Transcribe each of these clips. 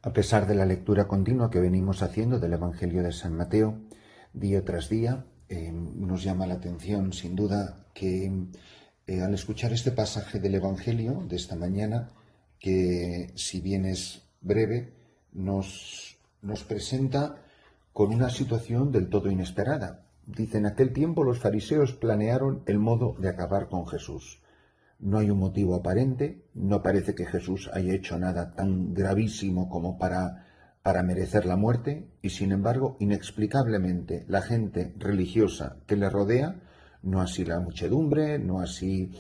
A pesar de la lectura continua que venimos haciendo del Evangelio de San Mateo, día tras día, nos llama la atención, sin duda, que al escuchar este pasaje del Evangelio de esta mañana, que si bien es breve, nos presenta con una situación del todo inesperada. Dice, en aquel tiempo los fariseos planearon el modo de acabar con Jesús. No hay un motivo aparente, no parece que Jesús haya hecho nada tan gravísimo como para merecer la muerte, y sin embargo, inexplicablemente, la gente religiosa que le rodea, no así la muchedumbre, no así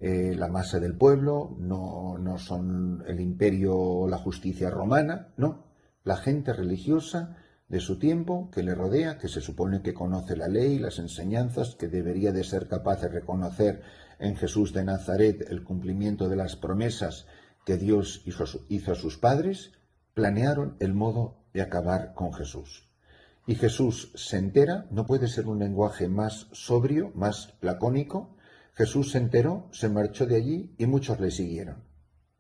la masa del pueblo, no son el imperio o la justicia romana, no, la gente religiosa de su tiempo que le rodea, que se supone que conoce la ley, las enseñanzas, que debería de ser capaz de reconocer en Jesús de Nazaret el cumplimiento de las promesas que Dios hizo a sus padres, planearon el modo de acabar con Jesús. Y Jesús se entera, no puede ser un lenguaje más sobrio, más lacónico. Jesús se enteró, se marchó de allí y muchos le siguieron.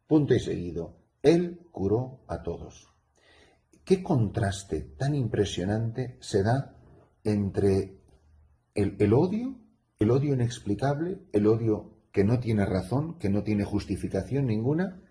Punto y seguido. Él curó a todos. ¿Qué contraste tan impresionante se da entre el odio inexplicable, el odio que no tiene razón, que no tiene justificación ninguna,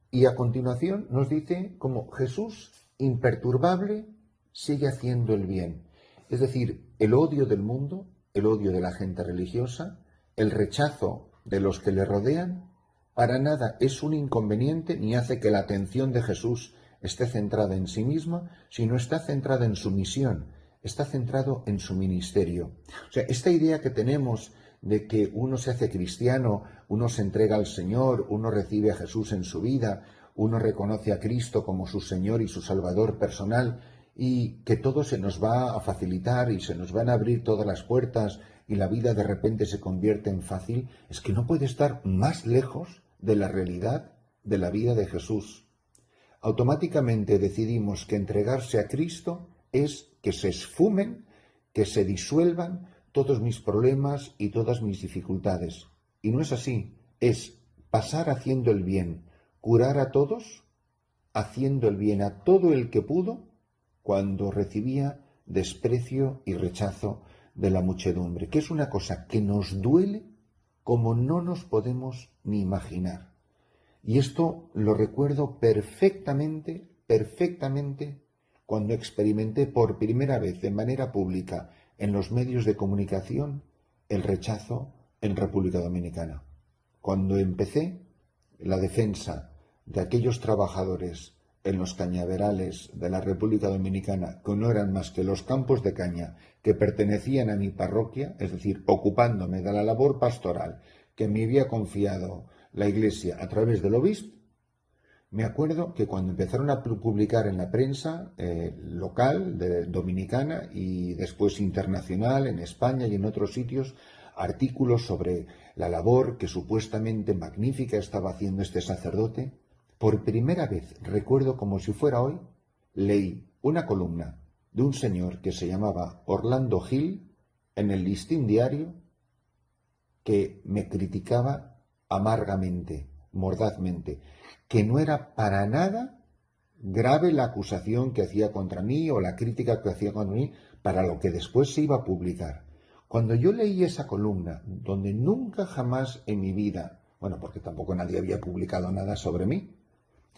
y a continuación nos dice cómo Jesús, imperturbable, sigue haciendo el bien? Es decir, el odio del mundo, el odio de la gente religiosa, el rechazo de los que le rodean, para nada es un inconveniente ni hace que la atención de Jesús esté centrada en sí misma, sino está centrada en su misión, está centrado en su ministerio. O sea, esta idea que tenemos de que uno se hace cristiano, uno se entrega al Señor, uno recibe a Jesús en su vida, uno reconoce a Cristo como su Señor y su Salvador personal, y que todo se nos va a facilitar y se nos van a abrir todas las puertas y la vida de repente se convierte en fácil, es que no puede estar más lejos de la realidad de la vida de Jesús. Automáticamente decidimos que entregarse a Cristo es que se esfumen, que se disuelvan todos mis problemas y todas mis dificultades. Y no es así, es pasar haciendo el bien, curar a todos, haciendo el bien a todo el que pudo, cuando recibía desprecio y rechazo de la muchedumbre, que es una cosa que nos duele como no nos podemos ni imaginar. Y esto lo recuerdo perfectamente, cuando experimenté por primera vez de manera pública en los medios de comunicación el rechazo en República Dominicana. Cuando empecé la defensa de aquellos trabajadores en los cañaverales de la República Dominicana, que no eran más que los campos de caña que pertenecían a mi parroquia, es decir, ocupándome de la labor pastoral que me había confiado la Iglesia a través del obispo, me acuerdo que cuando empezaron a publicar en la prensa local, dominicana y después internacional, en España y en otros sitios, artículos sobre la labor que supuestamente magnífica estaba haciendo este sacerdote, por primera vez, recuerdo como si fuera hoy, leí una columna de un señor que se llamaba Orlando Gil en el Listín Diario, que me criticaba amargamente, mordazmente, que no era para nada grave la acusación que hacía contra mí o la crítica que hacía contra mí para lo que después se iba a publicar. Cuando yo leí esa columna, donde nunca jamás en mi vida, bueno, porque tampoco nadie había publicado nada sobre mí,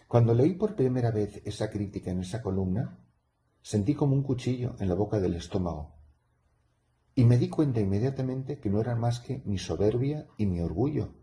cuando leí por primera vez esa crítica en esa columna, sentí como un cuchillo en la boca del estómago. Y me di cuenta inmediatamente que no era más que mi soberbia y mi orgullo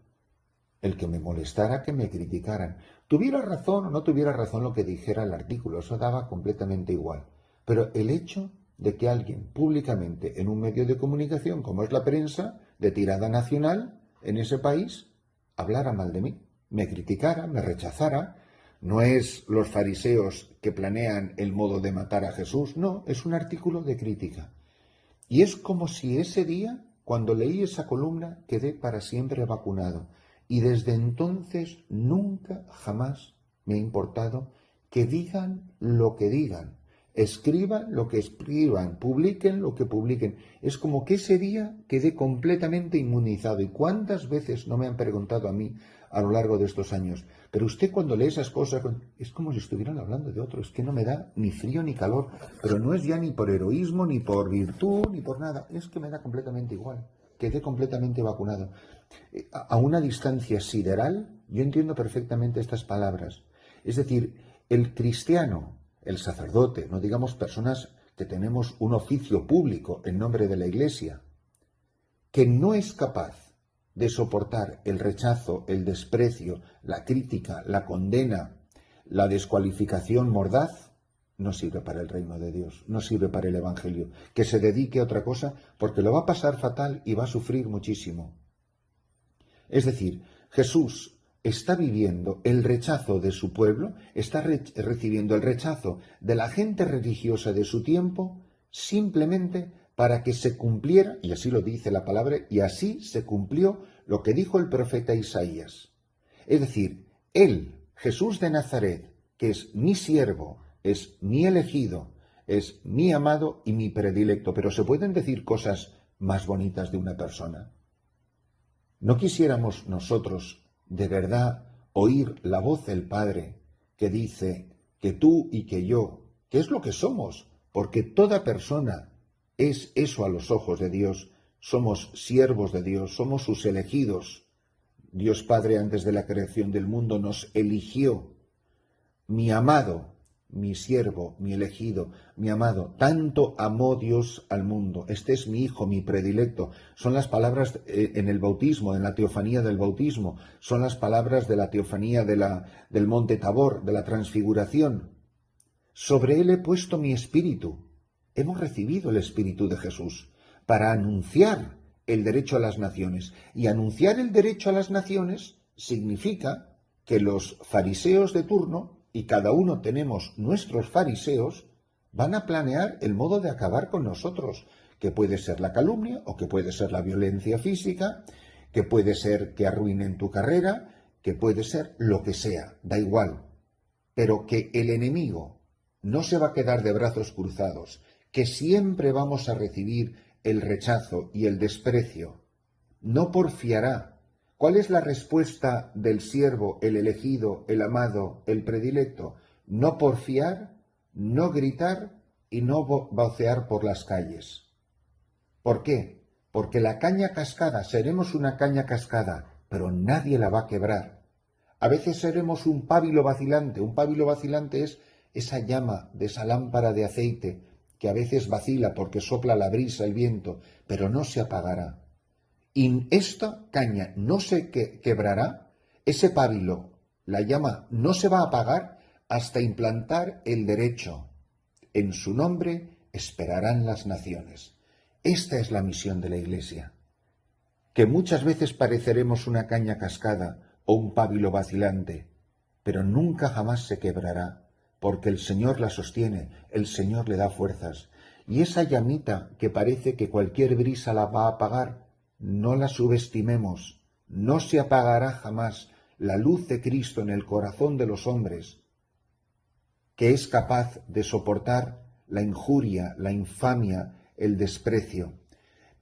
el que me molestara, que me criticaran. Tuviera razón o no tuviera razón lo que dijera el artículo, eso daba completamente igual. Pero el hecho de que alguien públicamente en un medio de comunicación como es la prensa, de tirada nacional, en ese país, hablara mal de mí, me criticara, me rechazara, no es los fariseos que planean el modo de matar a Jesús, no, es un artículo de crítica. Y es como si ese día, cuando leí esa columna, quedé para siempre vacunado. Y desde entonces nunca jamás me ha importado que digan lo que digan, escriban lo que escriban, publiquen lo que publiquen. Es como que ese día quedé completamente inmunizado. ¿Y cuántas veces no me han preguntado a mí a lo largo de estos años. Pero usted cuando lee esas cosas, es como si estuvieran hablando de otro. Es que no me da ni frío ni calor. Pero no es ya ni por heroísmo, ni por virtud, ni por nada. Es que me da completamente igual. Quedé completamente vacunado. A una distancia sideral, yo entiendo perfectamente estas palabras. Es decir, el cristiano, el sacerdote, no digamos personas que tenemos un oficio público en nombre de la Iglesia, que no es capaz de soportar el rechazo, el desprecio, la crítica, la condena, la descualificación mordaz, no sirve para el reino de Dios, no sirve para el Evangelio. Que se dedique a otra cosa porque lo va a pasar fatal y va a sufrir muchísimo. Es decir, Jesús está viviendo el rechazo de su pueblo, está recibiendo el rechazo de la gente religiosa de su tiempo, simplemente para que se cumpliera, y así lo dice la palabra, y así se cumplió lo que dijo el profeta Isaías. Es decir, él, Jesús de Nazaret, que es mi siervo, es mi elegido, es mi amado y mi predilecto. Pero ¿se pueden decir cosas más bonitas de una persona? ¿No quisiéramos nosotros de verdad oír la voz del Padre que dice que tú y que yo, que es lo que somos? Porque toda persona es eso a los ojos de Dios. Somos siervos de Dios, somos sus elegidos. Dios Padre, antes de la creación del mundo, nos eligió. Mi amado, mi siervo, mi elegido, mi amado, tanto amó Dios al mundo. Este es mi hijo, mi predilecto. Son las palabras en el bautismo, en la teofanía del bautismo. Son las palabras de la teofanía del monte Tabor, de la transfiguración. Sobre él he puesto mi espíritu. Hemos recibido el espíritu de Jesús para anunciar el derecho a las naciones. Y anunciar el derecho a las naciones significa que los fariseos de turno, y cada uno tenemos nuestros fariseos, van a planear el modo de acabar con nosotros, que puede ser la calumnia o que puede ser la violencia física, que puede ser que arruinen tu carrera, que puede ser lo que sea, da igual. Pero que el enemigo no se va a quedar de brazos cruzados, que siempre vamos a recibir el rechazo y el desprecio. No porfiará. ¿Cuál es la respuesta del siervo, el elegido, el amado, el predilecto? No porfiar, no gritar y no vocear por las calles. ¿Por qué? Porque la caña cascada, seremos una caña cascada, pero nadie la va a quebrar. A veces seremos un pábilo vacilante. Un pábilo vacilante es esa llama de esa lámpara de aceite que a veces vacila porque sopla la brisa, el viento, pero no se apagará. Y esta caña no se quebrará, ese pábilo, la llama no se va a apagar hasta implantar el derecho. En su nombre esperarán las naciones. Esta es la misión de la Iglesia. Que muchas veces pareceremos una caña cascada o un pábilo vacilante, pero nunca jamás se quebrará, porque el Señor la sostiene, el Señor le da fuerzas. Y esa llamita que parece que cualquier brisa la va a apagar, no la subestimemos, no se apagará jamás la luz de Cristo en el corazón de los hombres, que es capaz de soportar la injuria, la infamia, el desprecio.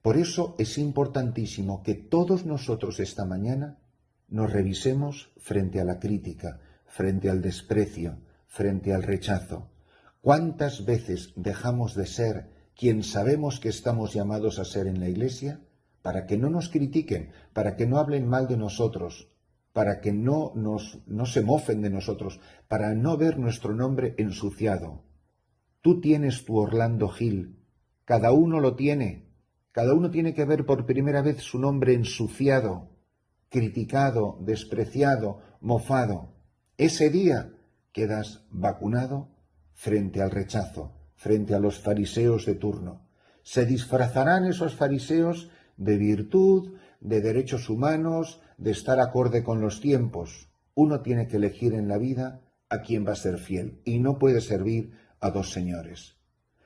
Por eso es importantísimo que todos nosotros esta mañana nos revisemos frente a la crítica, frente al desprecio, frente al rechazo. ¿Cuántas veces dejamos de ser quien sabemos que estamos llamados a ser en la Iglesia para que no nos critiquen, para que no hablen mal de nosotros, para que no se mofen de nosotros, para no ver nuestro nombre ensuciado? Tú tienes tu Orlando Gil, cada uno lo tiene. Cada uno tiene que ver por primera vez su nombre ensuciado, criticado, despreciado, mofado. Ese día quedas vacunado frente al rechazo, frente a los fariseos de turno. Se disfrazarán esos fariseos de virtud, de derechos humanos, de estar acorde con los tiempos. Uno tiene que elegir en la vida a quién va a ser fiel y no puede servir a dos señores.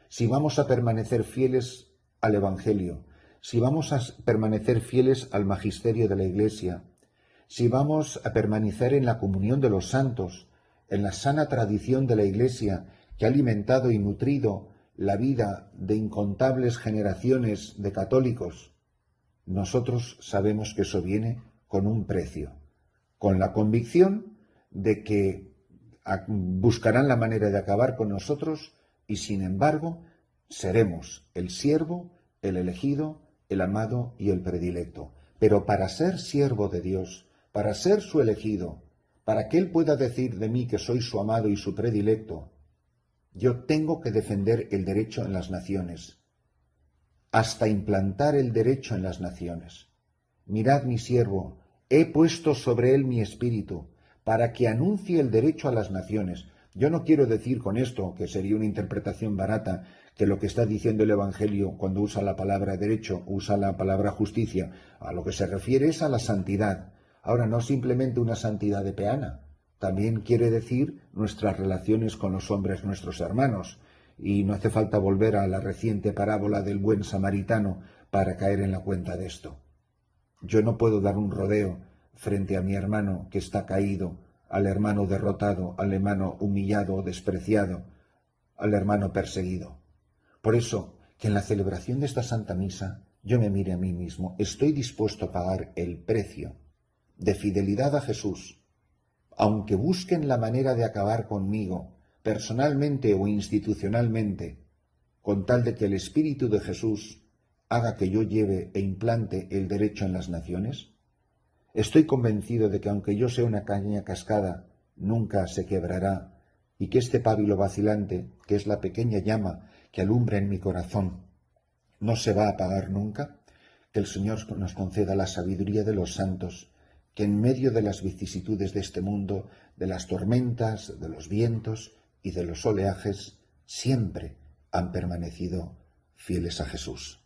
Si vamos a permanecer fieles al Evangelio, si vamos a permanecer fieles al magisterio de la Iglesia, si vamos a permanecer en la comunión de los santos, en la sana tradición de la Iglesia que ha alimentado y nutrido la vida de incontables generaciones de católicos, nosotros sabemos que eso viene con un precio con la convicción de que buscarán la manera de acabar con nosotros y, sin embargo, seremos el siervo, el elegido, el amado y el predilecto. Pero para ser siervo de Dios, para ser su elegido, para que Él pueda decir de mí que soy su amado y su predilecto, yo tengo que defender el derecho en las naciones, hasta implantar el derecho en las naciones. Mirad mi siervo, he puesto sobre él mi espíritu, para que anuncie el derecho a las naciones. Yo no quiero decir con esto, que sería una interpretación barata, que lo que está diciendo el Evangelio cuando usa la palabra derecho, usa la palabra justicia, a lo que se refiere es a la santidad. Ahora, no simplemente una santidad de peana, también quiere decir nuestras relaciones con los hombres, nuestros hermanos. Y no hace falta volver a la reciente parábola del buen samaritano para caer en la cuenta de esto. Yo no puedo dar un rodeo frente a mi hermano que está caído, al hermano derrotado, al hermano humillado o despreciado, al hermano perseguido. Por eso, que en la celebración de esta Santa Misa yo me mire a mí mismo, estoy dispuesto a pagar el precio de fidelidad a Jesús, aunque busquen la manera de acabar conmigo, personalmente o institucionalmente, con tal de que el Espíritu de Jesús haga que yo lleve e implante el derecho en las naciones? Estoy convencido de que aunque yo sea una caña cascada, nunca se quebrará, y que este pábilo vacilante, que es la pequeña llama que alumbra en mi corazón, no se va a apagar nunca. Que el Señor nos conceda la sabiduría de los santos, que en medio de las vicisitudes de este mundo, de las tormentas, de los vientos y de los oleajes, siempre han permanecido fieles a Jesús.